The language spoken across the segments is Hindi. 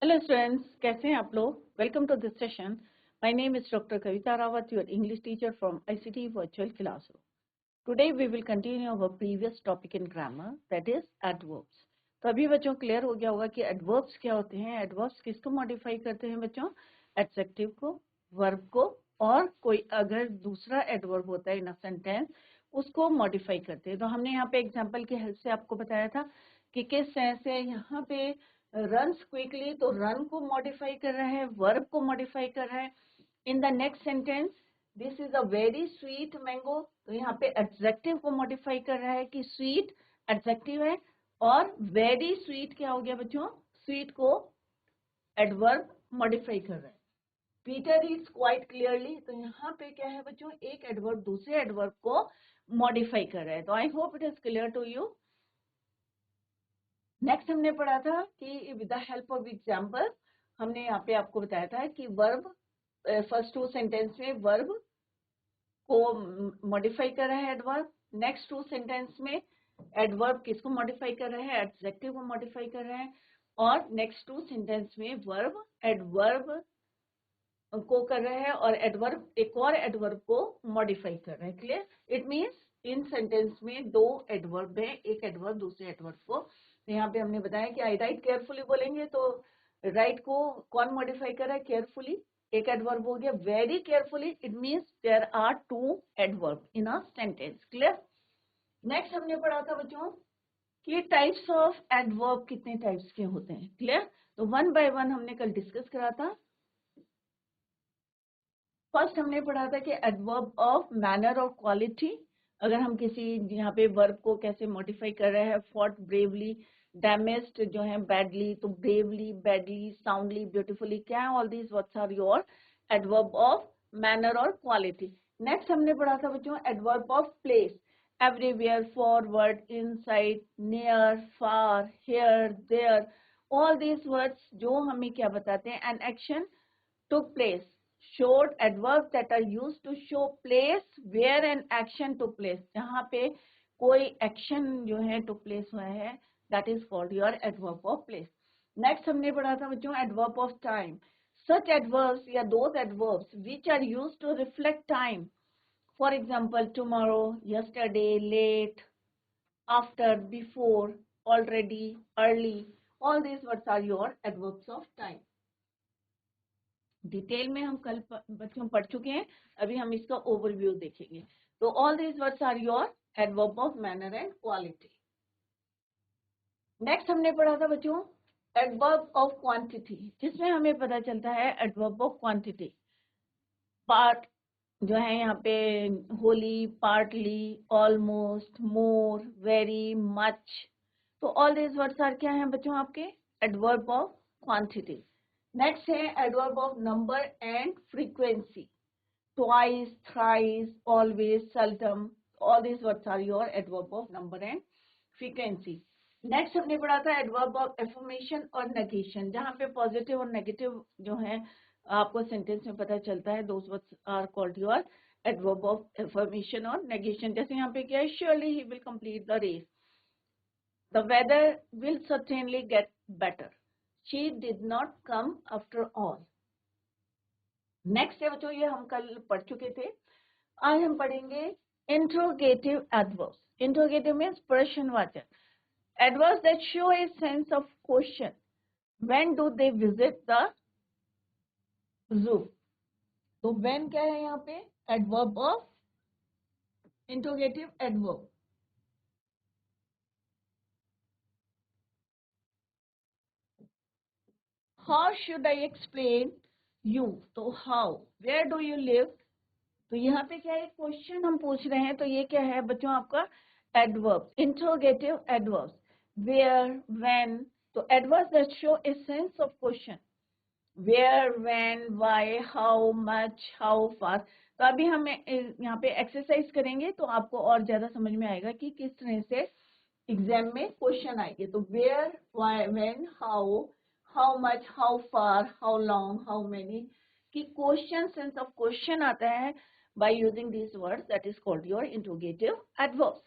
हेलो स्टूडेंट्स, कैसे हैं आप लोग? Welcome to this session. My name is doctor Kavita Rawat, your English teacher from ICT virtual classroom. Today we will continue our previous topic in grammar, that is adverbs. तो अभी बच्चों क्लियर हो गया होगा कि एडवर्ब्स क्या होते हैं. एडवर्ब्स किसको मॉडिफाई करते हैं बच्चों? एडजेक्टिव को, वर्ब को, और कोई अगर दूसरा एडवर्ब होता है इन अ सेंटेंस उसको मॉडिफाई करते हैं. तो हमने यहाँ पे एग्जाम्पल की हेल्प से आपको बताया था कि किस तरह से यहाँ पे रन्स क्विकली, तो रन को मॉडिफाई कर रहा है, वर्ब को मॉडिफाई कर रहा है. In the next sentence, this is a very sweet mango, तो यहाँ पे एडजेक्टिव को मॉडिफाई कर रहा है कि स्वीट एडजेक्टिव है, और वेरी स्वीट क्या हो गया बच्चों? स्वीट को एडवर्ब मॉडिफाई कर रहा है. पीटर रीड्स क्वाइट क्लियरली, तो यहाँ पे क्या है बच्चों? एक एडवर्ब दूसरे एडवर्ब को मॉडिफाई कर रहा है. तो I hope it is clear to you. Next हमने पढ़ा था कि with the help of example हमने यहाँ पे आपको बताया था कि वर्ब, फर्स्ट टू सेंटेंस में वर्ब को मॉडिफाई कर रहा है एडवर्ब. नेक्स्ट टू सेंटेंस में एडवर्ब किसको मॉडिफाई कर रहा है? एडजेक्टिव को मॉडिफाई कर रहा है. और नेक्स्ट टू सेंटेंस में वर्ब एडवर्ब को कर रहा है और एडवर्ब एक और एडवर्ब को मॉडिफाई कर रहा है. Clear? It means in sentence में दो एडवर्ब है, एक एडवर्ब दूसरे एडवर्ब को. तो यहाँ पे हमने बताया कि आई राइट केयरफुली बोलेंगे तो राइट को कौन मॉडिफाई कर रहा है? केयरफुली. एक एडवर्ब हो गया. Very carefully, it means there are two adverb in a sentence. Clear? Next हमने पढ़ा था बच्चों कि टाइप्स ऑफ एडवर्ब कितने टाइप्स के होते हैं. क्लियर? तो वन बाय वन हमने कल डिस्कस करा था. फर्स्ट हमने पढ़ा था कि एडवर्ब ऑफ मैनर और क्वालिटी. अगर हम किसी यहाँ पे वर्ब को कैसे मॉडिफाई कर रहे हैं, फॉट, ब्रेवली, डैमेज्ड जो है बैडली, तो ब्रेवली, बैडली, साउंडली, ब्यूटीफुली, क्या all these words are your adverb of manner और क्वालिटी. नेक्स्ट हमने पढ़ा था बच्चों adverb of place. Everywhere, forward, inside, near, far, here, there, all these words जो हमें क्या बताते हैं? An action took place. Short adverbs that are used to show place where an action took place. जहाँ पे कोई action जो है took place हुआ है, that is called your adverb of place. Next हमने पढ़ा था बच्चों adverb of time. Such adverbs या those adverbs which are used to reflect time. For example, tomorrow, yesterday, late, after, before, already, early. All these words are your adverbs of time. Detail में हम कल बच्चों पढ़ चुके हैं. अभी हम इसका ओवरव्यू देखेंगे. तो all these words are your adverb of manner and quality. Next हमने पढ़ा था बच्चों एडवर्ब ऑफ क्वांटिटी, जिसमें हमें पता चलता है एडवर्ब ऑफ क्वांटिटी. पार्ट जो है यहाँ पे wholly, partly, almost, more, very, much. तो ऑल दीज वर्ड्स आर क्या हैं बच्चों? आपके एडवर्ब ऑफ क्वांटिटी. नेक्स्ट है adverb of number and frequency. Twice, thrice, always, seldom, all this words are your adverb of number and frequency. Next हमने पढ़ा था एडवर्ब ऑफ एफर्मेशन और नेगेशन, जहाँ पे पॉजिटिव और नेगेटिव जो है आपको सेंटेंस में पता चलता है. Those words are called your adverb of affirmation और नेगेशन. जैसे यहाँ पे क्या है? Surely he will complete the race. The weather will certainly get better. She did not come after all. Next है बच्चों, ये हम कल पढ़ चुके थे. आज हम पढ़ेंगे इंट्रोगेटिव एडवर्ब्स. इंट्रोगेटिव मीन्स प्रश्नवाचक. Adverbs that show a sense of question. When do they visit the जू? तो व्हेन क्या है यहाँ पे? Adverb of interrogative adverb. How should I explain you? तो how, where do you live? तो यहाँ पे क्या है? क्वेश्चन हम पूछ रहे हैं. तो ये क्या है बच्चों? आपका adverb, interrogative adverbs. Where, when. तो adverbs that show a sense of question. Where, when, why, how much, how fast. तो अभी हम यहाँ पे एक्सरसाइज करेंगे तो आपको और ज्यादा समझ में आएगा कि किस तरह से एग्जाम में क्वेश्चन आएंगे. तो where, why, when, how much, how far, how long, how many की क्वेश्चन, सेंस ऑफ क्वेश्चन आता है by using these words, that is called your interrogative adverbs.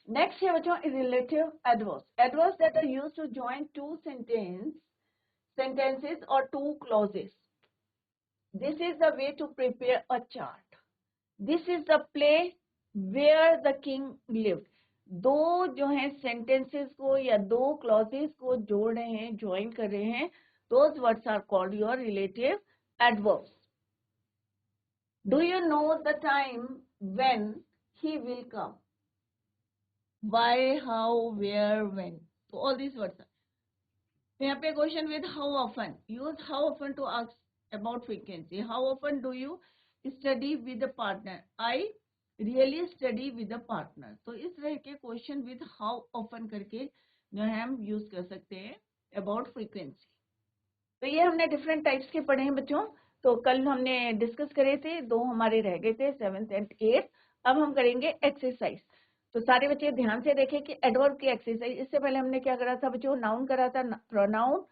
Next है बच्चों relative adverbs. Adverbs that are used to join two sentences or 2 clauses. This is the way to prepare a chart. This is the play where the king lived. दो जो है sentences को या दो clauses को जोड़ रहे हैं, join कर रहे हैं, those words are called your relative adverbs. Do you know the time when he will come? Why, how, where, when. So all these words are. यहाँ पे question with how often. Use how often to ask about frequency. How often do you study with a partner? I really study with a partner. तो इस तरह के question with how often करके जो है हम use कर सकते हैं about frequency. तो ये हमने different types के पढ़े हैं बच्चों. तो कल हमने discuss करे थे, 2 हमारे रह गए थे 7th and 8th. अब हम करेंगे exercise. तो सारे बच्चे ध्यान से देखें कि एडवर्ब की एक्सरसाइज. इससे पहले हमने क्या करा था बच्चों? नाउन करा था, प्रोनाउन,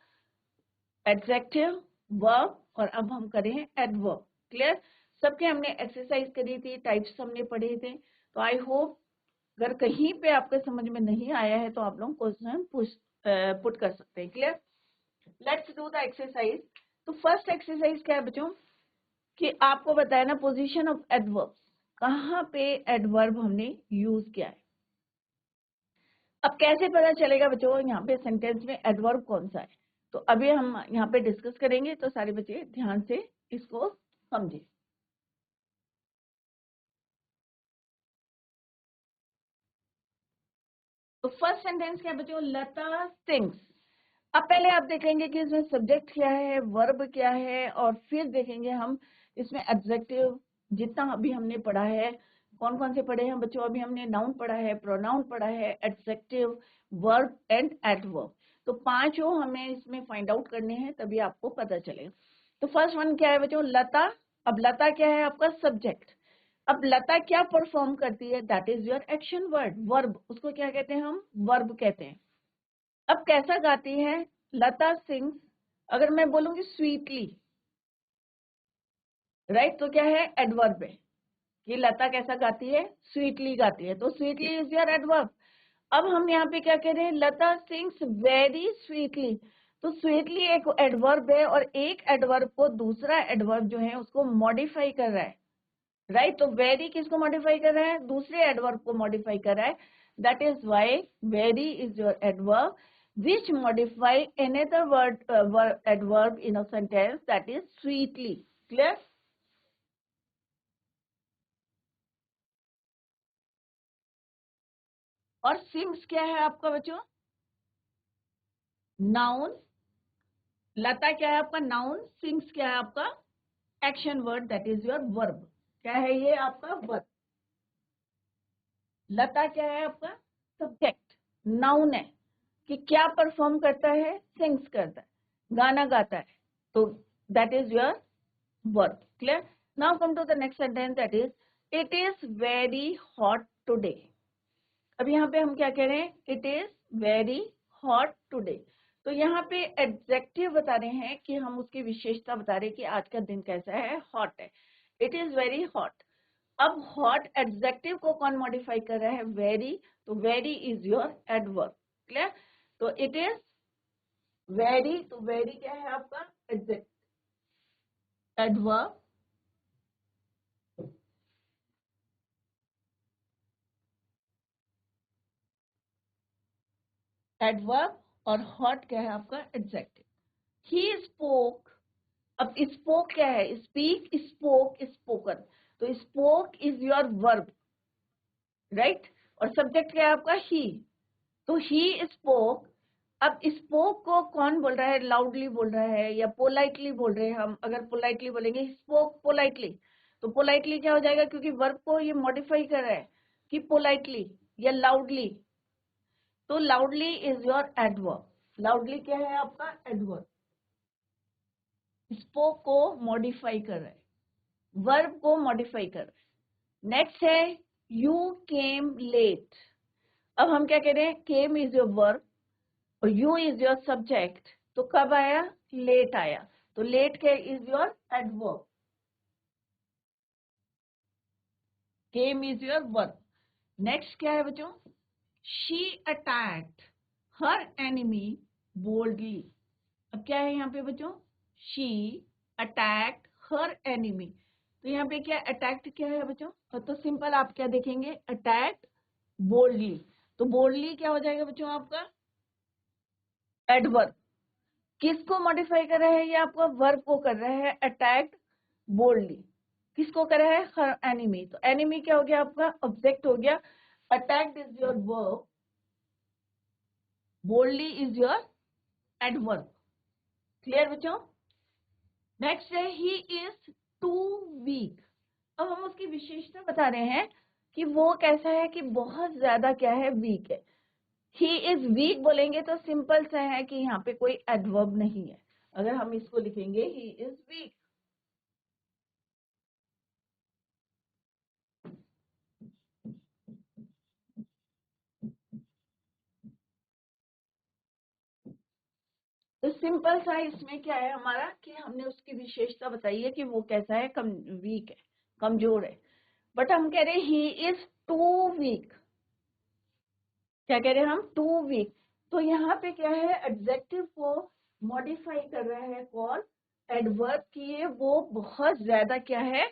एडजेक्टिव, वर्ब, और अब हम करें एडवर्ब. क्लियर? सबके हमने एक्सरसाइज करी थी, टाइप्स हमने पढ़े थे. तो आई होप अगर कहीं पे आपके समझ में नहीं आया है तो आप लोग क्वेश्चन पुट कर सकते हैं. Clear? Let's do the exercise. तो फर्स्ट एक्सरसाइज क्या है बच्चों कि आपको बताया ना पोजीशन ऑफ एडवर्ब्स, कहाँ पे एडवर्ब हमने यूज किया है. अब कैसे पता चलेगा बच्चों यहाँ पे सेंटेंस में एडवर्ब कौन सा है? तो अभी हम यहाँ पे डिस्कस करेंगे. तो सारे बच्चे ध्यान से इसको समझे. तो फर्स्ट सेंटेंस क्या है बच्चों? लता सिंग्स. अब पहले आप देखेंगे कि इसमें सब्जेक्ट क्या है, वर्ब क्या है, और फिर देखेंगे हम इसमें एडजेक्टिव. जितना अभी हमने पढ़ा है, कौन कौन से पढ़े हैं बच्चों? अभी हमने नाउन पढ़ा है, प्रोनाउन पढ़ा है, एडजेक्टिव, वर्ब एंड एडवर्ब. तो पांचों हमें इसमें फाइंड आउट करने हैं, तभी आपको पता चलेगा. तो फर्स्ट वन क्या है बच्चों? लता. अब लता क्या है? आपका सब्जेक्ट. अब लता क्या परफॉर्म करती है? That is your action word, verb. उसको क्या कहते हैं? हम वर्ब कहते हैं. अब कैसा गाती है? लता सिंग्स. अगर मैं बोलूंगी स्वीटली, राइट, तो क्या है? एडवर्ब है कि लता कैसा गाती है? स्वीटली गाती है. तो स्वीटली इज योर एडवर्ब. अब हम यहाँ पे क्या कह रहे हैं? लता सिंग्स वेरी स्वीटली. तो स्वीटली एक एडवर्ब है और एक एडवर्ब को दूसरा एडवर्ब जो है उसको मॉडिफाई कर रहा है, राइट. तो वेरी किसको मॉडिफाई कर रहा है? दूसरे एडवर्ब को मॉडिफाई कर रहा है. That is why very is your adverb which modify another word adverb in a sentence, that is sweetly. Clear? और सिंग्स क्या है आपका बच्चों? नाउन. लता क्या है आपका? नाउन. सिंग्स क्या है आपका? Action word, that is your verb. क्या है ये? आपका वर्ब. लता क्या है आपका? सब्जेक्ट. नाउन है कि क्या परफॉर्म करता है? सिंग्स करता है, गाना गाता है. तो that is your verb. Clear? Now come to the next sentence, that is it is very hot today. अब यहाँ पे हम क्या कह रहे हैं? It is very hot today. तो यहाँ पे एडजेक्टिव बता रहे हैं कि हम उसकी विशेषता बता रहे हैं कि आज का दिन कैसा है? हॉट है. It is very hot. अब हॉट एडजेक्टिव को कौन मॉडिफाई कर रहा है? वेरी. तो very is your adverb. Clear? तो इट इज वेरी. तो वेरी क्या है आपका? एडवर्ब. एडवर्ब. और हॉट क्या है आपका? एडजेक्टिव. He spoke. अब स्पोक क्या है? Speak, spoke, spoken. तो spoke is your verb, right. और सब्जेक्ट क्या है आपका? ही. तो ही स्पोक. अब स्पोक को कौन बोल रहा है? लाउडली बोल रहा है या पोलाइटली बोल रहे हैं? हम अगर पोलाइटली बोलेंगे स्पोक पोलाइटली, तो पोलाइटली क्या हो जाएगा? क्योंकि वर्ब को ये मॉडिफाई कर रहा है कि पोलाइटली या लाउडली. तो loudly is your adverb. Loudly क्या है आपका? एडवर्ब. स्पोक को मॉडिफाई कर रहा है, वर्ब को मॉडिफाई कर रहा है. नेक्स्ट है यू केम लेट. अब हम क्या कह रहे हैं? केम इज योर वर्ब और यू इज योर सब्जेक्ट. तो कब आया? लेट आया. तो लेट क्या is your adverb. Came is your verb. Next क्या है बच्चों? She attacked her enemy boldly. अब क्या है यहाँ पे बच्चों, शी अटैक्ड हर एनिमी। तो यहाँ पे क्या अटैक्ट क्या है बच्चों, तो सिंपल आप क्या देखेंगे, अटैक्ड बोल्डली। तो बोल्डली क्या हो जाएगा बच्चों आपका एडवर्ब। किसको मॉडिफाई कर रहा है, ये आपका वर्ब को कर रहा है, अटैक्ड बोल्डली। किसको कर रहा है, हर एनिमी। तो एनिमी क्या हो गया आपका, ऑब्जेक्ट हो गया। Attacked is your verb, boldly is your adverb. Clear बच्चों। नेक्स्ट है ही इज टू वीक। अब हम उसकी विशेषता बता रहे हैं कि वो कैसा है कि बहुत ज्यादा क्या है, वीक है। ही इज वीक बोलेंगे तो सिंपल सा है कि यहाँ पे कोई एडवर्ब नहीं है। अगर हम इसको लिखेंगे ही इज वीक, तो सिंपल सा इसमें क्या है हमारा कि हमने उसकी विशेषता बताई है कि वो कैसा है, कम वीक है, कमजोर है। बट हम कह रहे हैं ही इज टू वीक। क्या कह रहे हैं हम, टू वीक। तो यहाँ पे क्या है, एडजेक्टिव को मॉडिफाई कर रहा है कौन, एडवर्ब की है, वो बहुत ज्यादा क्या है,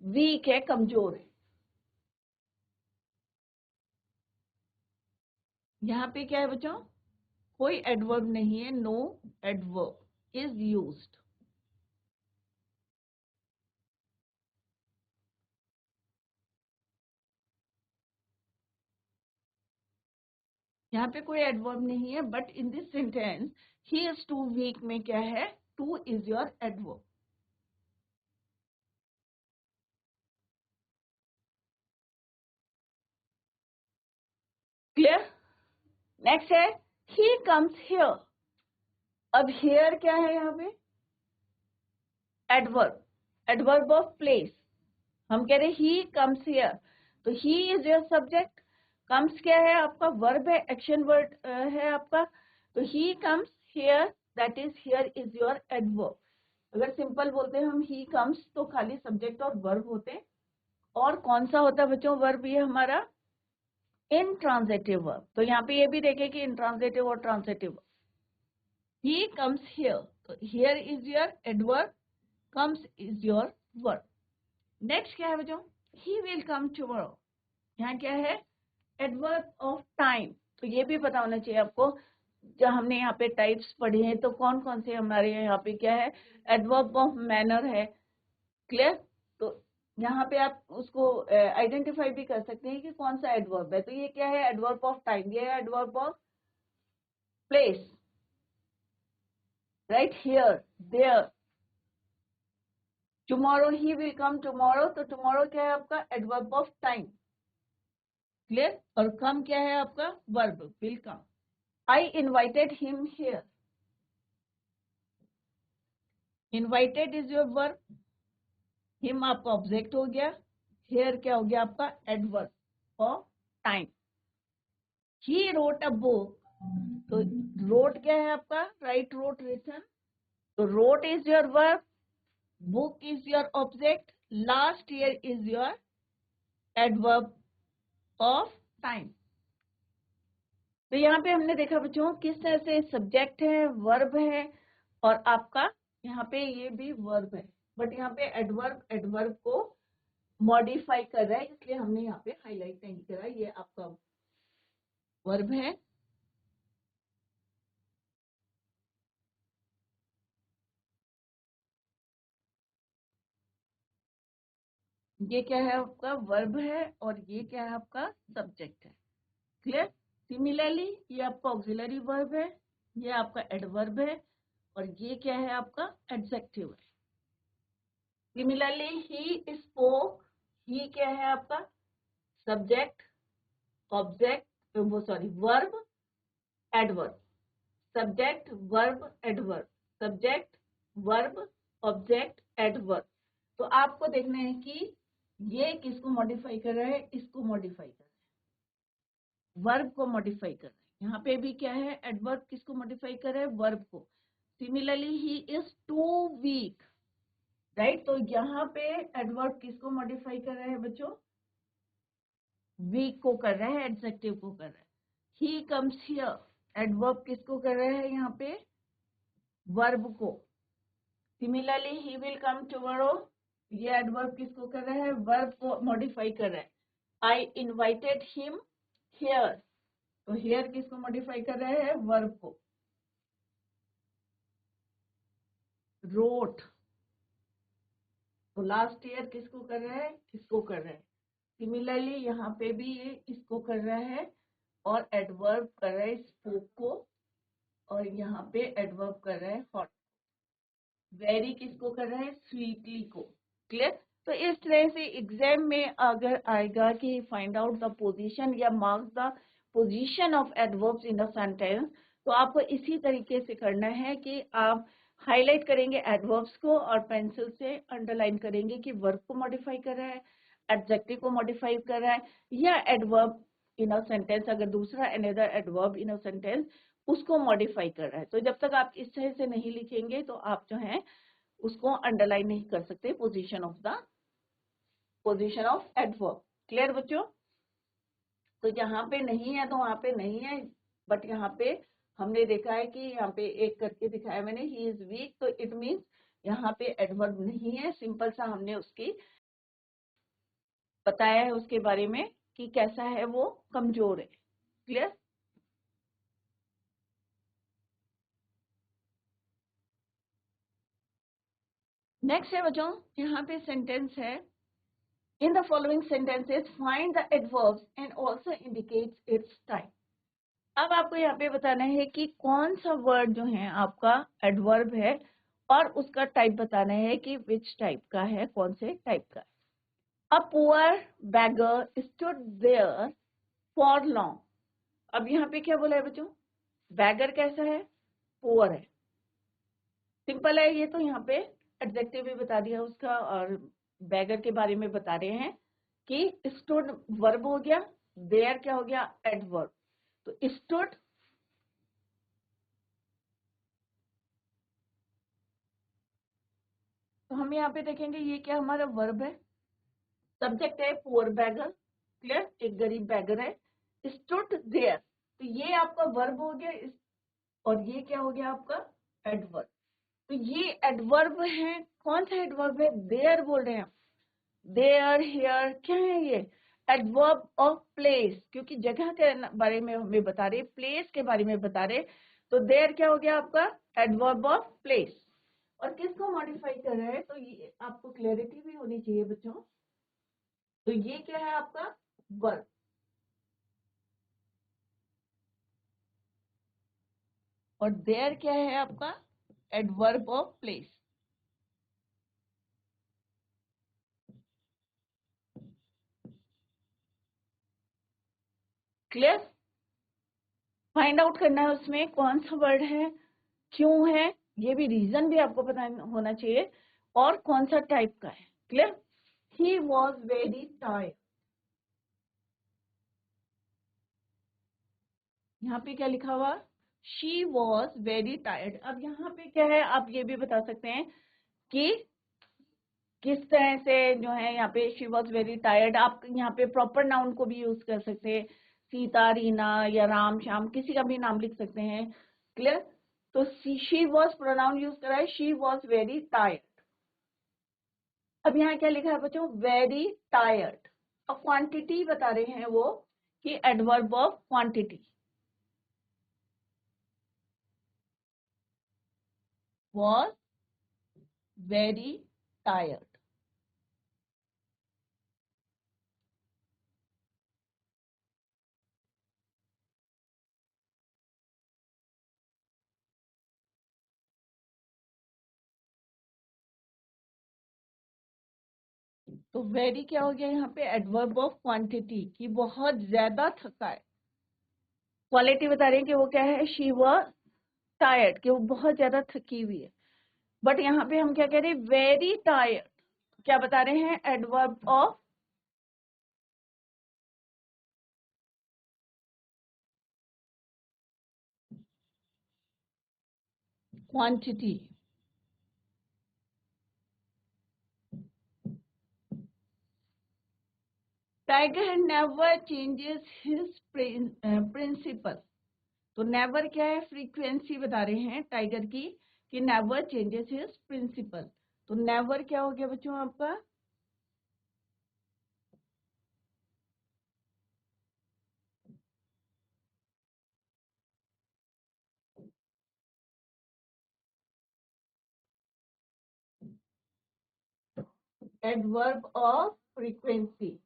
वीक है, कमजोर है। यहाँ पे क्या है बच्चों, कोई एडवर्ब नहीं है, नो एडवर्ब इज यूज्ड। यहाँ पे कोई एडवर्ब नहीं है, but in this sentence he is too weak में क्या है, too is your adverb. Clear. Next है ही कम्स हियर। अब हियर क्या है यहाँ पे, एडवर्ब, एडवर्ब ऑफ प्लेस। हम कह रहे ही कम्स हियर, तो he is your subject, comes क्या है आपका वर्ब है, एक्शन वर्ड है आपका। तो ही comes here, that is here is your adverb. अगर सिंपल बोलते हैं हम ही कम्स तो खाली सब्जेक्ट और वर्ब होते। और कौन सा होता है बच्चों वर्ब, ये हमारा इंट्रांजिटिव वर्ब। तो यहाँ पे ये भी देखें कि इंट्रांजिटिव और ट्रांजिटिव। ही कम्स हियर, तो here is your adverb, comes is your verb. Next क्या है बच्चों, ही विल कम टुमारो। यहाँ क्या है, एडवर्ब ऑफ टाइम। तो ये भी पता होना चाहिए आपको, जब हमने यहाँ पे टाइप्स पढ़े हैं तो कौन कौन से हमारे यहाँ पे क्या है, एडवर्ब ऑफ मैनर है। क्लियर। तो यहाँ पे आप उसको आइडेंटिफाई भी कर सकते हैं कि कौन सा एडवर्ब है। तो ये क्या है, एडवर्ब ऑफ टाइम, ये है adverb of place, right, here, there. Tomorrow, he will come tomorrow, तो टुमारो क्या है आपका, एडवर्ब ऑफ टाइम। क्लियर। और कम क्या है आपका, verb, will come. I invited him here, invited is your verb, him आपका ऑब्जेक्ट हो गया, हियर क्या हो गया आपका adverb of time. He wrote a book, तो रोट क्या है आपका, राइट, रोट, रिटन। तो road is your verb, book is your object, last year is your adverb of time. तो यहाँ पे हमने देखा बच्चों किस तरह से सब्जेक्ट है, वर्ब है, और आपका यहाँ पे ये भी वर्ब है। बट यहाँ पे एडवर्ब एडवर्ब को मॉडिफाई कर रहा है, इसलिए हमने यहाँ पे हाईलाइट नहीं करा, ये आपका वर्ब है। ये क्या है आपका वर्ब है, और ये क्या है आपका सब्जेक्ट है। क्लियर। सिमिलरली ये आपका ऑक्सिलरी वर्ब है, ये आपका एडवर्ब है, और ये क्या है आपका एडजेक्टिव है। सिमिलरली ही स्पोक, ही क्या है आपका सब्जेक्ट, ऑब्जेक्ट, वो sorry verb, adverb, subject verb adverb, subject verb object adverb. तो आपको देखना है कि ये किसको मॉडिफाई कर रहा है, इसको मॉडिफाई कर रहा है, वर्ब को मॉडिफाई कर रहा है। यहाँ पे भी क्या है, एडवर्ब किसको मॉडिफाई कर रहा है, वर्ब को। Similarly he is too weak, right. तो यहाँ पे एडवर्ब किसको मॉडिफाई कर रहा है बच्चों, वीक को कर रहा है, एडजेक्टिव को कर रहा है। ही कम्स हियर, एडवर्ब किसको कर रहा है यहाँ पे, वर्ब को। Similarly he will come tomorrow, ये एडवर्ब किसको कर रहा है? वर्ब को मॉडिफाई कर रहा है। आई इनवाइटेड हिम हियर, तो हियर किसको मॉडिफाई कर रहा है? वर्ब को। रोट, तो लास्ट ईयर किसको कर रहा है? किसको कर रहा है? सिमिलरली यहाँ पे भी ये इसको कर रहा है, और एडवर्ब कर रहा है स्पोक को, और यहाँ पे एडवर्ब कर रहा है हॉट। वेरी किसको कर रहा है? स्वीटली को। क्लियर? तो इस तरह से एग्जाम में अगर आएगा कि फाइंड आउट द पोजीशन या marks the position of adverbs in the sentence, तो आपको इसी तरीके से करना है कि आप हाईलाइट करेंगे एडवर्ब्स को और पेंसिल से अंडरलाइन करेंगे कि वर्ब को मॉडिफाई कर रहा है, एडजेक्टिव को मॉडिफाई कर रहा है, या एडवर्ब इन अ सेंटेंस अगर दूसरा another adverb in a sentence उसको मॉडिफाई कर रहा है। तो जब तक आप इस तरह से नहीं लिखेंगे तो आप जो है उसको अंडरलाइन नहीं कर सकते पोजीशन ऑफ एडवर्ब। क्लियर बच्चों? तो यहाँ पे नहीं है तो वहां पे नहीं है, बट यहाँ पे हमने देखा है कि यहाँ पे एक करके दिखाया मैंने, ही इज वीक, तो इट मीन्स यहाँ पे एडवर्ब नहीं है। सिंपल सा हमने उसकी बताया है उसके बारे में कि कैसा है, वो कमजोर है। क्लियर? नेक्स्ट है बच्चों, यहाँ पे सेंटेंस है, in the following sentences find the adverbs and also indicates its type। अब आपको यहाँ पे बताना है कि कौन सा वर्ड जो है आपका एडवर्ब है, और उसका टाइप बताना है कि विच टाइप का है, कौन से टाइप का है। A poor beggar stood there for long. अब यहाँ पे क्या बोला है बच्चों? बैगर कैसा है? पुअर है। सिंपल है ये, तो यहाँ पे एडजेक्टिव भी बता दिया उसका, और बैगर के बारे में बता रहे हैं कि स्टूड वर्ब हो गया, देयर क्या हो गया? एडवर्ब। तो स्टूड तो हम यहाँ पे देखेंगे ये क्या हमारा वर्ब है, सब्जेक्ट है पुअर बैगर। क्लियर? एक गरीब बैगर है। स्टूड देयर, तो ये आपका वर्ब हो गया, और ये क्या हो गया आपका? एडवर्ब। तो ये एडवर्ब है। कौन सा एडवर्ब है? देयर बोल रहे हैं। देयर, हियर क्या है ये? एडवर्ब ऑफ प्लेस, क्योंकि जगह के बारे में हमें बता रहे, प्लेस के बारे में बता रहे, तो देयर क्या हो गया आपका? Adverb of place. और किसको मॉडिफाई कर रहे हैं? तो ये आपको क्लैरिटी भी होनी चाहिए बच्चों। तो ये क्या है आपका? वर्ब। और देयर क्या है आपका? Adverb of place. Clear? Find out करना है उसमें कौन सा वर्ड है, क्यों है, ये भी रीजन भी आपको पता होना चाहिए, और कौन सा टाइप का है। Clear? He was very tired. यहाँ पे क्या लिखा हुआ? She was very tired. अब यहाँ पे क्या है, आप ये भी बता सकते हैं कि किस तरह से जो है यहाँ पे शी वॉज वेरी टायर्ड। आप यहाँ पे प्रॉपर नाउन को भी यूज कर सकते हैं, सीता, रीना या राम, श्याम, किसी का भी नाम लिख सकते हैं। क्लियर? तो शी वॉज प्रोनाउन यूज करा है, शी वॉज वेरी टायर्ड। अब यहाँ क्या लिखा है बच्चों? Very tired. अब क्वांटिटी बता रहे हैं वो कि adverb of quantity, was very tired. तो वेरी क्या हो गया यहाँ पे? एडवर्ब ऑफ क्वांटिटी, कि बहुत ज्यादा थका है। क्वालिटी बता रहे हैं कि वो क्या है? शी वॉज टायर्ड, कि वो बहुत ज्यादा थकी हुई है। बट यहाँ पे हम क्या कह रहे हैं? Very tired. क्या बता रहे हैं? Adverb of quantity. Tiger never changes his principle. तो नेवर क्या है? फ्रीक्वेंसी बता रहे हैं टाइगर की, कि नेवर चेंजेस हिज प्रिंसिपल। तो नेवर क्या हो गया बच्चों आपका? Adverb of frequency.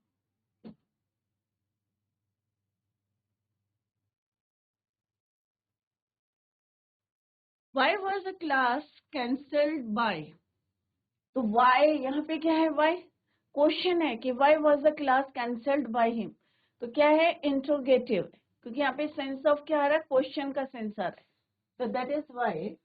Why was the class cancelled by? तो why यहाँ पे क्या है? why क्वेश्चन है कि why was the class cancelled by him? तो क्या है? इंट्रोगेटिव, क्योंकि यहाँ पे सेंस ऑफ क्या आ रहा है? क्वेश्चन का सेंस आ रहा है। तो that is why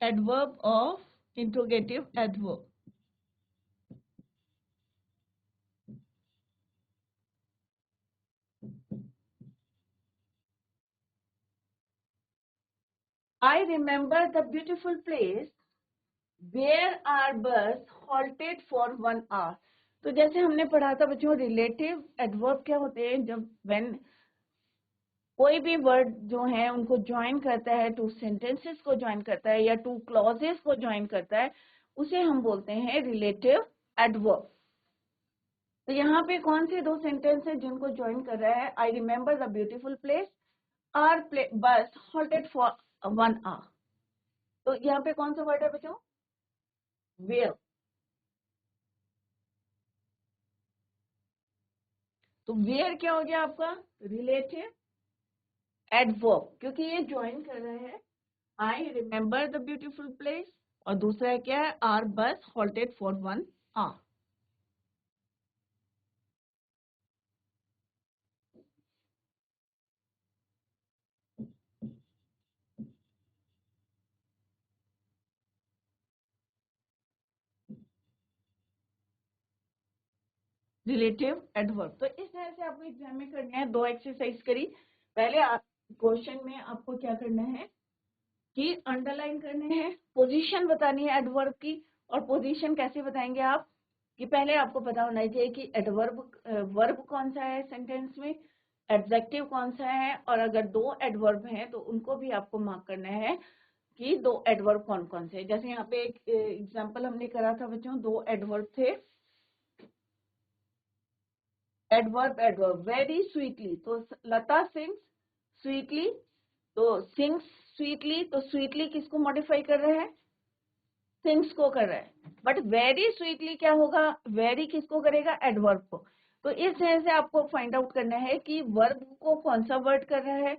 adverb of interrogative adverb. I remember the beautiful place where our bus halted for 1 hour. तो जैसे हमने पढ़ा था बच्चों, रिलेटिव एडवर्ब क्या होते हैं? जब व्हेन कोई भी वर्ड जो है उनको ज्वाइन करता है, टू सेंटेंसेस को ज्वाइन करता है या टू क्लॉजेस को ज्वाइन करता है, उसे हम बोलते हैं रिलेटिव एडवर्ब। तो यहाँ पे कौन से दो सेंटेंस है जिनको ज्वाइन कर रहा है? I remember the beautiful place, our bus halted for 1 hour। तो यहाँ पे कौन सा वर्ड है बच्चों? वेयर। तो वेयर क्या हो गया आपका? रिलेटिव एडवर्ब, क्योंकि ये ज्वाइन कर रहा है I remember the beautiful place, और दूसरा है क्या है? Are bus halted for 1 hour। Relative adverb. तो इस तरह से आपको एग्जाम में करना है। दो एक्सरसाइज करी। पहले क्वेश्चन में आपको क्या करना है कि अंडरलाइन करने हैं, पोजीशन बतानी है एडवर्ब की। और पोजीशन कैसे बताएंगे आप? कि पहले आपको पता होना चाहिए कि एडवर्ब वर्ब कौन सा है सेंटेंस में, एडजेक्टिव कौन सा है, और अगर दो एडवर्ब हैं तो उनको भी आपको मार्क करना है कि दो एडवर्ब कौन कौन से हैं। जैसे यहाँ पे एक एग्जांपल हमने करा था बच्चों, दो एडवर्ब थे। एडवर्ब एडवर्ब, वेरी स्वीटली, तो लता सिंग्स स्वीटली, तो सिंग्स स्वीटली, तो स्वीटली किसको मॉडिफाई कर रहा है? सिंग्स को कर रहा है। बट वेरी स्वीटली क्या होगा? वेरी किसको करेगा? एडवर्ब को। तो इस तरह से आपको फाइंड आउट करना है कि वर्ब को कौन सा वर्ड कर रहा है,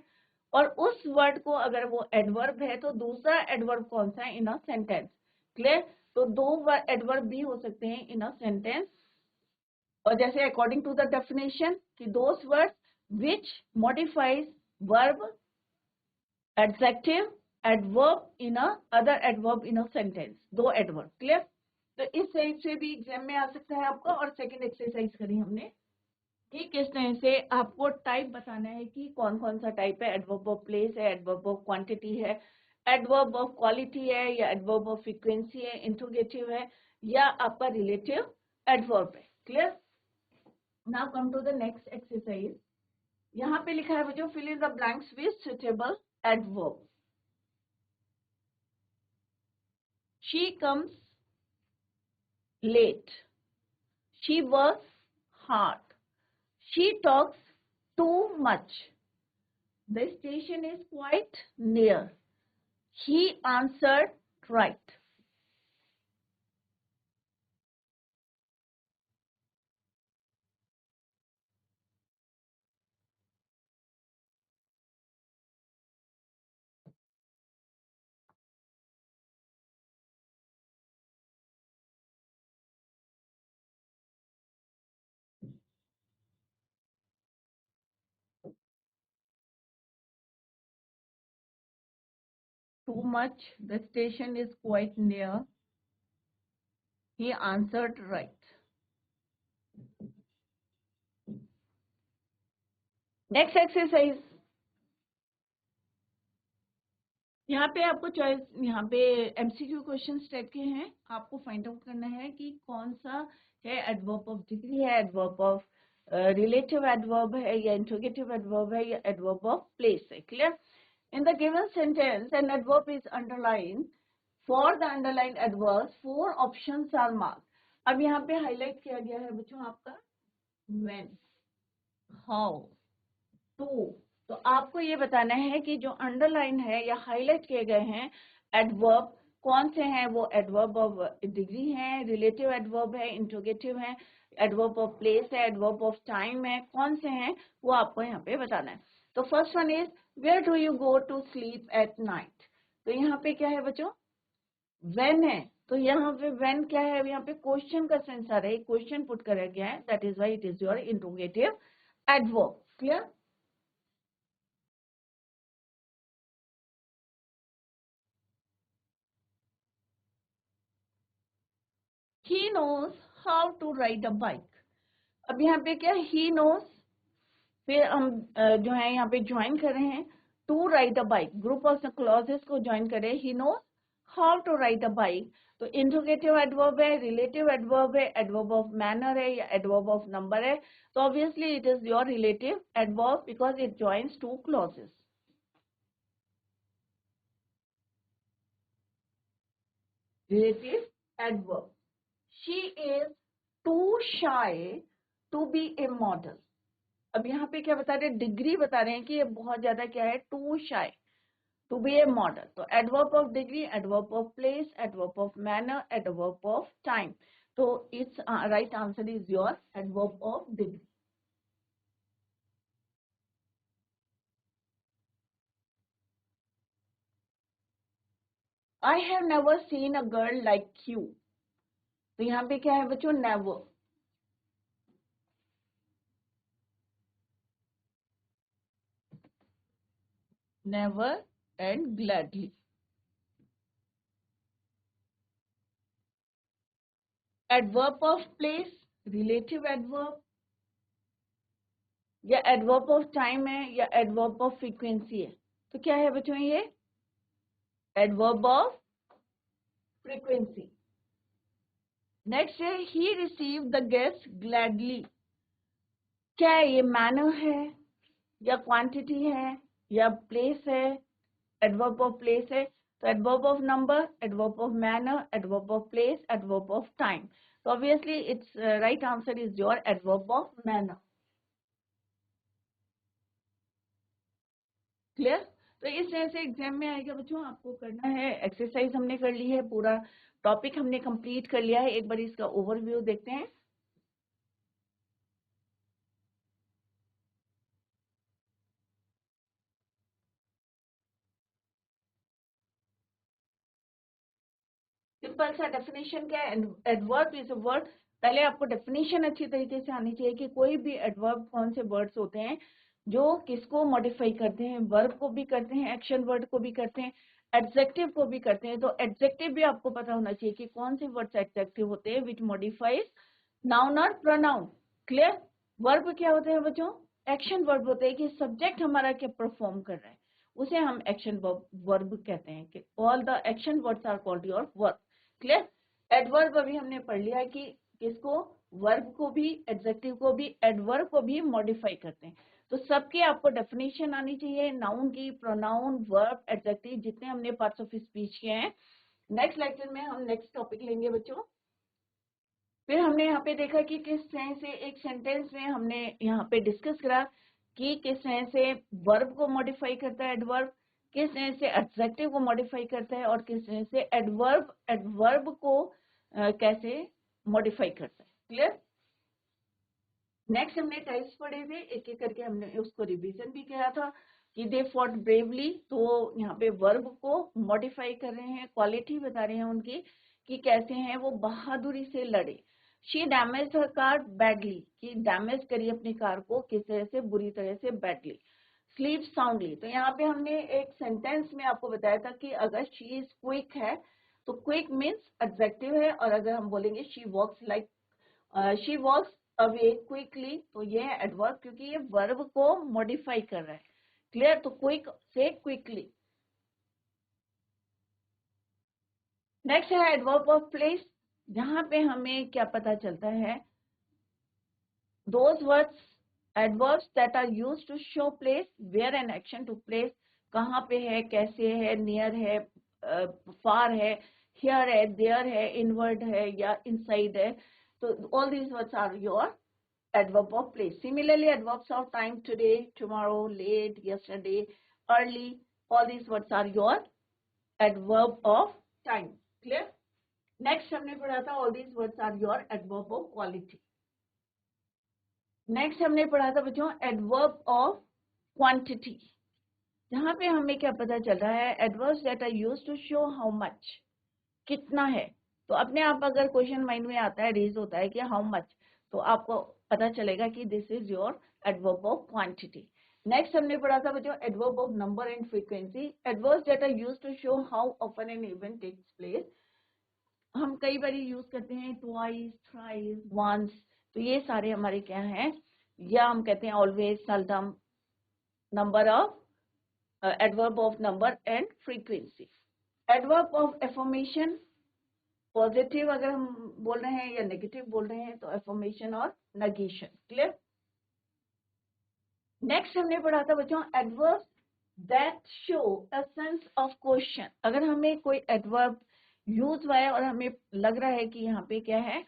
और उस वर्ड को अगर वो एडवर्ब है तो दूसरा एडवर्ब कौन सा है इन अ सेंटेंस। क्लियर? तो दो एडवर्ब भी हो सकते हैं इन अ सेंटेंस। और जैसे अकॉर्डिंग टू द डेफिनेशन कि दोस words which modifies verb, adjective, adverb in a other adverb in a sentence, दो एडवर्ब। क्लियर? तो इस टाइप से भी एग्जाम में आ सकता है आपका। और सेकंड एक्सरसाइज करी हमने कि किस तरह से आपको टाइप बताना है कि कौन कौन सा टाइप है। एडवर्ब ऑफ प्लेस है, एडवर्ब ऑफ क्वांटिटी है, एडवर्ब ऑफ क्वालिटी है, या एडवर्ब ऑफ फ्रीक्वेंसी है, इंट्रोगेटिव है, या आपका रिलेटिव एडवर्ब है। Clear? Now come to the next exercise. यहाँ पे लिखा है बच्चों, fill in the blanks with suitable adverb. She comes late. She works hard. She talks too much. The station is quite near. He answered right. Too much. The station is quite near. He answered right. Next exercise. यहाँ पे आपको चॉइस, यहाँ पे एमसीक्यू क्वेश्चंस टाइप के हैं, आपको फाइंड आउट करना है कि कौन सा है, एडवर्ब ऑफ डिग्री है, एडवर्ब ऑफ रिलेटिव एडवर्ब है, या इंट्रोगेटिव एडवर्ब है, या एडवर्ब ऑफ प्लेस है। Clear? In the given sentence an adverb is underline, for the underline adverbs 4 options are marked. अब यहाँ पे हाईलाइट किया गया है बच्चों आपका व्हेन, हाउ, टू। तो आपको ये बताना है कि जो अंडरलाइन है या हाईलाइट किए गए हैं एडवर्ब कौन से हैं, वो एडवर्ब ऑफ डिग्री है, रिलेटिव एडवर्ब है, इंट्रोगेटिव है, एडवर्ब ऑफ प्लेस है, एडवर्ब ऑफ टाइम है, कौन से हैं वो आपको यहाँ पे बताना है। तो first one is where do you go to sleep at night. तो यहाँ पे क्या है बच्चों, व्हेन है। तो यहाँ पे व्हेन क्या है, यहाँ पे क्वेश्चन का सेंस आ रहा है, क्वेश्चन पुट करा गया है, that is why it is your interrogative adverb. Clear? he knows how to ride a bike। अब यहाँ पे क्या he knows, फिर हम जो है यहाँ पे ज्वाइन कर रहे हैं to ride a bike, group of clauses को ज्वाइन करें, he knows how to ride a bike। तो इंट्रोगेटिव एडवर्ब है, रिलेटिव एडवर्ब है, एडवर्ब ऑफ मैनर है, या एडवर्ब ऑफ नंबर है। तो obviously it is your relative adverb because it joins two clauses. Relative adverb, she is too shy to be a model। अब यहाँ पे क्या बता रहे हैं, डिग्री बता रहे हैं कि ये बहुत ज्यादा क्या है, too shy to be a model. तो adverb of degree, adverb of place, adverb of manner, adverb of time. तो it's right answer is your adverb of degree. I have never seen a girl like you. तो यहाँ पे क्या है बच्चों, never, never and gladly. Adverb of place, relative adverb, या एडवर्ब ऑफ टाइम है, या एडवर्ब ऑफ फ्रीक्वेंसी है। तो क्या है बच्चों, ये एडवर्ब ऑफ फ्रीक्वेंसी। नेक्स्ट है ही रिसीव द गेस्ट ग्लैडली। क्या है ये, मैनर है, या क्वांटिटी है, या प्लेस है, एडवर्ब ऑफ प्लेस है। तो adverb of number, adverb of manner, adverb of place, adverb of time. तो obviously it's right answer is your adverb of manner. Clear? तो इस तरह से एग्जाम में आएगा बच्चों, आपको करना है, एक्सरसाइज हमने कर ली है, पूरा टॉपिक हमने कंप्लीट कर लिया है। एक बार इसका ओवरव्यू देखते हैं। सिंपल सा डेफिनेशन क्या है, एडवर्ब इज अ वर्ड। पहले आपको डेफिनेशन अच्छी तरीके से आनी चाहिए कि कोई भी एडवर्ब कौन से वर्ड्स होते हैं जो किसको मॉडिफाई करते हैं, वर्ब को भी करते हैं, एक्शन वर्ड को भी करते हैं, एडजेक्टिव को भी करते हैं। तो एडजेक्टिव भी आपको पता होना चाहिए कि कौन से वर्ड्स एडजेक्टिव होते हैं विच मॉडिफाइज नाउन और प्रोनाउन। क्लियर? वर्ब क्या होते हैं बच्चों, एक्शन वर्ब होते हैं कि सब्जेक्ट हमारा क्या परफॉर्म कर रहा है, उसे हम एक्शन वर्ब कहते हैं कि all the action words are called your verb. Clear? Adverb अभी हमने पढ़ लिया है कि किसको, वर्ब को भी, एडजेक्टिव को भी, एडवर्ब को भी मॉडिफाई करते हैं। तो सबकी आपको डेफिनेशन आनी चाहिए, नाउन की, प्रोनाउन, वर्ब, एडजेक्टिव, जितने हमने पार्ट्स ऑफ स्पीच किए हैं। नेक्स्ट लेक्चर में हम नेक्स्ट टॉपिक लेंगे बच्चों। फिर हमने यहाँ पे देखा कि किस तरह से एक सेंटेंस में हमने यहाँ पे डिस्कस करा कि किस तरह से वर्ब को मॉडिफाई करता है एडवर्ब, किस तरह से एडजेक्टिव को मॉडिफाई करता है, और किस तरह से एडवर्ब एडवर्ब को कैसे मॉडिफाई करता है। क्लियर? नेक्स्ट हमने टाइप्स पढ़े थे, एक एक करके हमने उसको रिवीजन भी किया था कि दे फॉट ब्रेवली। तो यहाँ पे वर्ब को मॉडिफाई कर रहे हैं, क्वालिटी बता रहे हैं उनकी कि कैसे हैं वो बहादुरी से लड़े। She damage her car badly, कि डैमेज करी अपनी कार को किस तरह से, बुरी तरह से, बैडली। स्लीप साउंडली, तो यहाँ पे हमने एक सेंटेंस में आपको बताया था कि अगर शी इज क्विक है तो क्विक मीन्स एडजेक्टिव है, और अगर हम बोलेंगे she walks like, she walks away quickly, तो ये है एडवर्ब क्योंकि ये वर्ब को मॉडिफाई कर रहा है। क्लियर? तो क्विक से क्विकली। नेक्स्ट है एडवर्ब ऑफ प्लेस, जहां पे हमें क्या पता चलता है, those words, adverbs that are used to show place, where an action took place, कहाँ पे है, कैसे है, नियर है, फार है, हियर है, देयर है, इनवर्ड है या इनसाइड है. तो all these words are your adverb of place. Similarly, adverbs of time, today, tomorrow, late, yesterday, early, all these words are your adverb of time. Clear? Next हमने पढ़ा था all these words are your adverb of quality. Next हमने पढ़ा था बच्चों एडवर्ब ऑफ क्वांटिटी, जहां पे हमें क्या पता चल रहा है, adverbs that are used to show how much, कितना है. तो अपने आप अगर क्वेश्चन माइंड में आता है, रेज होता है कि हाउ मच, तो आपको पता चलेगा कि this is your adverb of quantity. Next हमने पढ़ा था बच्चों adverb of number and frequency, adverbs that are used to show how often an event takes place. हम कई बार यूज करते हैं ट्वाइस, थ्राइस, वंस, तो ये सारे हमारे क्या हैं, या हम कहते हैं always, seldom, number of, adverb of number and frequency. Adverb of affirmation, positive अगर हम बोल रहे हैं या नेगेटिव बोल रहे हैं, तो एफर्मेशन और नेगेशन. क्लियर? नेक्स्ट हमने पढ़ा था बच्चों adverb that show a sense of question. अगर हमें कोई एडवर्ब यूज हुआ है और हमें लग रहा है कि यहाँ पे क्या है,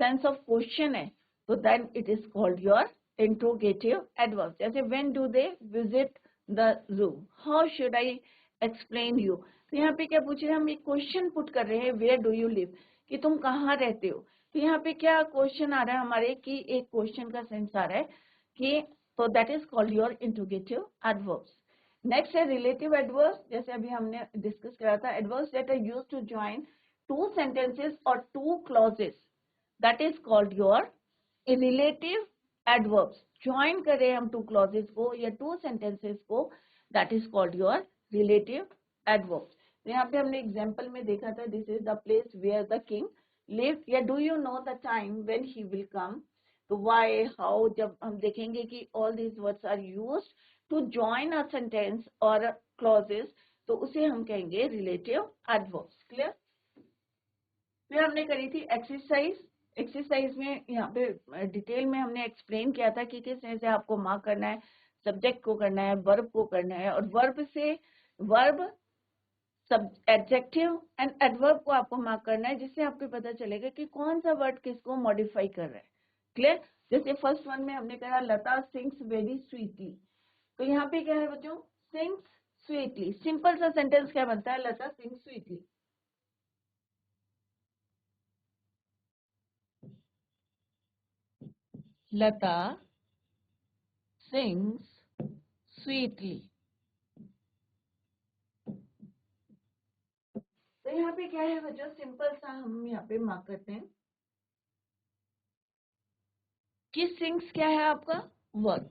सेंस ऑफ क्वेश्चन है, तो then it is called your interrogative adverb. जैसे when do they visit the zoo, how should I explain you. तो यहाँ पे क्या पूछ रहे हैं, हम एक क्वेश्चन पुट कर रहे हैं, वेयर डू यू लिव, कि तुम कहाँ रहते हो. तो यहाँ पे क्या क्वेश्चन आ रहा है हमारे, कि एक क्वेश्चन का सेंस आ रहा है कि, so that is called your interrogative adverbs. Next है relative adverbs, जैसे अभी हमने डिस्कस करा था, adverbs that are used to join two sentences or two clauses, that is called your relative adverbs. Join कर रहे हैं हम two clauses को या two sentences को, that is called your relative adverbs. तो यहाँ पे हमने example में देखा था, this is the place where the king lived, या do you know the time when he will come. तो why, how, जब हम देखेंगे कि all these words are used to join a sentence or clauses, तो उसे हम कहेंगे relative adverbs. Clear? फिर हमने करी थी एक्सरसाइज. एक्सरसाइज में यहाँ पे डिटेल में हमने एक्सप्लेन किया था कि किस तरह से आपको मार्क करना है, सब्जेक्ट को करना है, वर्ब को करना है, और वर्ब से वर्ब, सब एडजेक्टिव एंड एडवर्ब को आपको मार्क करना है, जिससे आपको पता चलेगा कि कौन सा वर्ड किसको मॉडिफाई कर रहा है. क्लियर? जैसे फर्स्ट वन में हमने कहा लता सिंग्स वेरी स्वीटली, तो यहाँ पे क्या है बच्चों, सिंग्स स्वीटली. सिंपल सा सेंटेंस क्या बनता है, लता सिंग्स स्वीटली. लता सिंग्स स्वीटली. तो यहाँ पे क्या है बच्चों, सिंपल सा हम यहाँ पे मार्क करते हैं कि सिंग्स क्या है आपका वर्ब.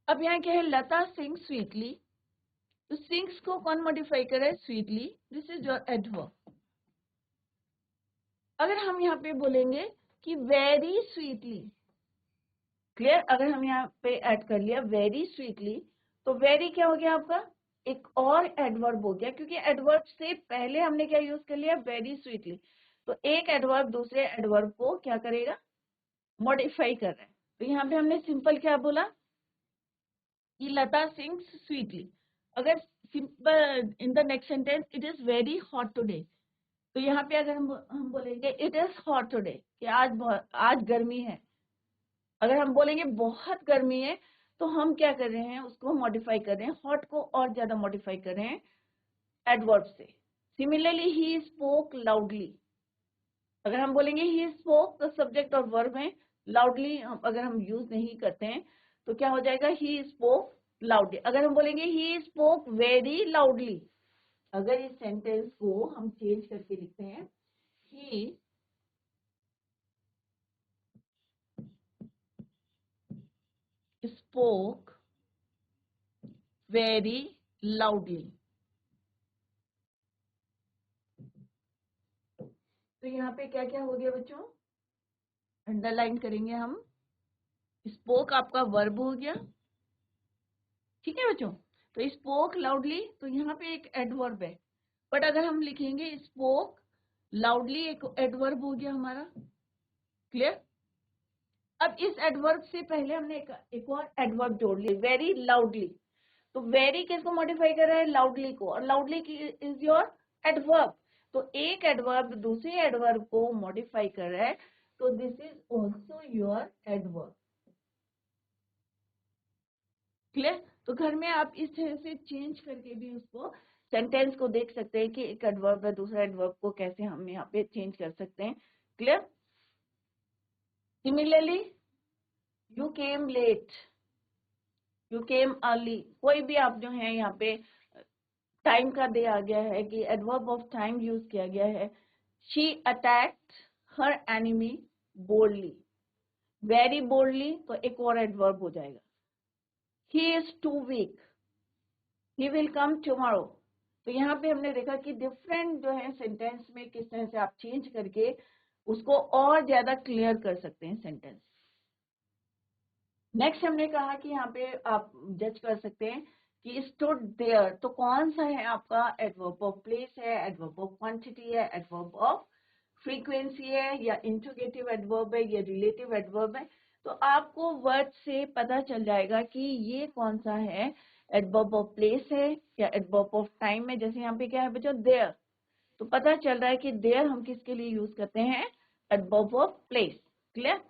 अब यहाँ क्या है, लता सिंग्स स्वीटली, तो सिंग्स को कौन मॉडिफाई करे है, sweetly. This is your adverb. अगर हम यहाँ पे बोलेंगे कि वेरी स्वीटली, क्लियर, अगर हम यहाँ पे ऐड कर लिया वेरी स्वीटली, तो वेरी क्या हो गया आपका, एक और एडवर्ब हो गया, क्योंकि एडवर्ब से पहले हमने क्या यूज कर लिया, वेरी स्वीटली. तो एक एडवर्ब दूसरे एडवर्ब को क्या करेगा, मॉडिफाई कर रहा है. तो यहाँ पे हमने सिंपल क्या बोला कि लता सिंग्स स्वीटली. अगर simple in the next sentence it is very hot today, तो यहाँ पे अगर हम बोलेंगे इट इज हॉट टुडे, कि आज गर्मी है. अगर हम बोलेंगे बहुत गर्मी है, तो हम क्या कर रहे हैं, उसको मॉडिफाई कर रहे हैं, हॉट को और ज्यादा मॉडिफाई कर रहे हैं एडवर्ब से. सिमिलरली ही स्पोक लाउडली, अगर हम बोलेंगे ही स्पोक, तो सब्जेक्ट और वर्ब में लाउडली अगर हम यूज नहीं करते हैं, तो क्या हो जाएगा, ही स्पोक लाउडली. अगर हम बोलेंगे ही स्पोक वेरी लाउडली, अगर इस सेंटेंस को हम चेंज करके लिखते हैं, ही spoke very loudly, तो यहाँ पे क्या क्या हो गया बच्चों, अंडरलाइन करेंगे हम, स्पोक आपका वर्ब हो गया. ठीक है बच्चों, तो स्पोक लाउडली, तो यहाँ पे एक एडवर्ब है, बट अगर हम लिखेंगे स्पोक लाउडली, एक एडवर्ब हो गया हमारा, क्लियर। अब इस एडवर्ब से पहले हमने एक और एडवर्ब जोड़ लिया, वेरी लाउडली। तो वेरी किसको मॉडिफाई कर रहा है, लाउडली को, और लाउडली की इज योर एडवर्ब। तो एक एडवर्ब दूसरे एडवर्ब को मॉडिफाई कर रहा है, तो this is also your adverb, clear. तो घर में आप इस तरह से चेंज करके भी उसको सेंटेंस को देख सकते हैं कि एक एडवर्ब है दूसरा एडवर्ब को कैसे हम यहाँ पे चेंज कर सकते हैं, clear. Similarly you came late, you came early, कोई भी आप जो है यहाँ पे टाइम का दे आ गया है कि एडवर्ब ऑफ टाइम यूज किया गया है। She attacked her enemy boldly, very boldly तो एक और एडवर्ब हो जाएगा। He is too weak, he will come tomorrow. तो यहाँ पे हमने देखा कि डिफरेंट जो है सेंटेंस में किस तरह से आप चेंज करके उसको और ज्यादा क्लियर कर सकते हैं सेंटेंस। नेक्स्ट हमने कहा कि यहाँ पे आप जज कर सकते हैं कि स्टूड देयर, तो कौन सा है आपका एडवर्ब ऑफ प्लेस है, एडवर्ब ऑफ क्वांटिटी है, एडवर्ब ऑफ फ्रीक्वेंसी है, या इंट्रोगेटिव एडवर्ब है, या रिलेटिव एडवर्ब है। तो आपको वर्ड से पता चल जाएगा कि ये कौन सा है, एडवर्ब ऑफ प्लेस है या एडवर्ब ऑफ टाइम है। जैसे यहाँ पे क्या है बच्चों, देयर, तो पता चल रहा है कि देयर हम किसके लिए यूज करते हैं, adverb of place, clear.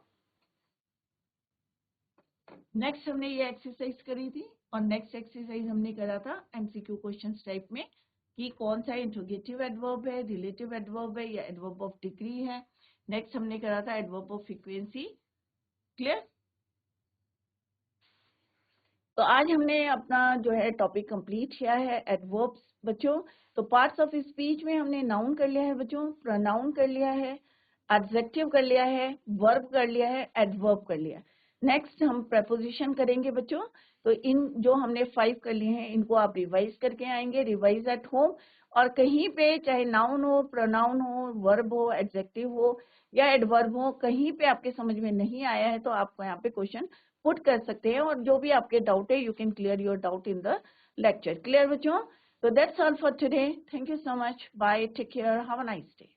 Next हमने ये एक्सरसाइज करी थी, और नेक्स्ट एक्सरसाइज हमने करा था एमसीक्यू क्वेश्चन टाइप में कि कौन सा इंट्रोगेटिव एडवर्ब है, रिलेटिव एडवर्ब है, या एडवर्ब ऑफ डिग्री है। नेक्स्ट हमने करा था एडवर्ब ऑफ फ्रीक्वेंसी, क्लियर। तो आज हमने अपना जो है टॉपिक कंप्लीट किया है एडवर्ब्स बच्चों। तो पार्ट्स ऑफ स्पीच में हमने नाउन कर लिया है बच्चों, प्रोनाउन कर लिया है, एडजेक्टिव कर लिया है, वर्ब कर लिया है, एडवर्ब कर लिया है। नेक्स्ट हम प्रेपोजिशन करेंगे बच्चों। तो इन जो हमने 5 कर लिए हैं इनको आप रिवाइज करके आएंगे, रिवाइज एट होम। और कहीं पे चाहे नाउन हो, प्रोनाउन हो, वर्ब हो, एडजेक्टिव हो या एडवर्ब हो, कहीं पे आपके समझ में नहीं आया है तो आपको यहाँ पे क्वेश्चन पुट कर सकते हैं, और जो भी आपके डाउट है you can clear your doubt in the lecture, clear बच्चों। तो that's all for today, thank you so much, bye, take care, have a nice day.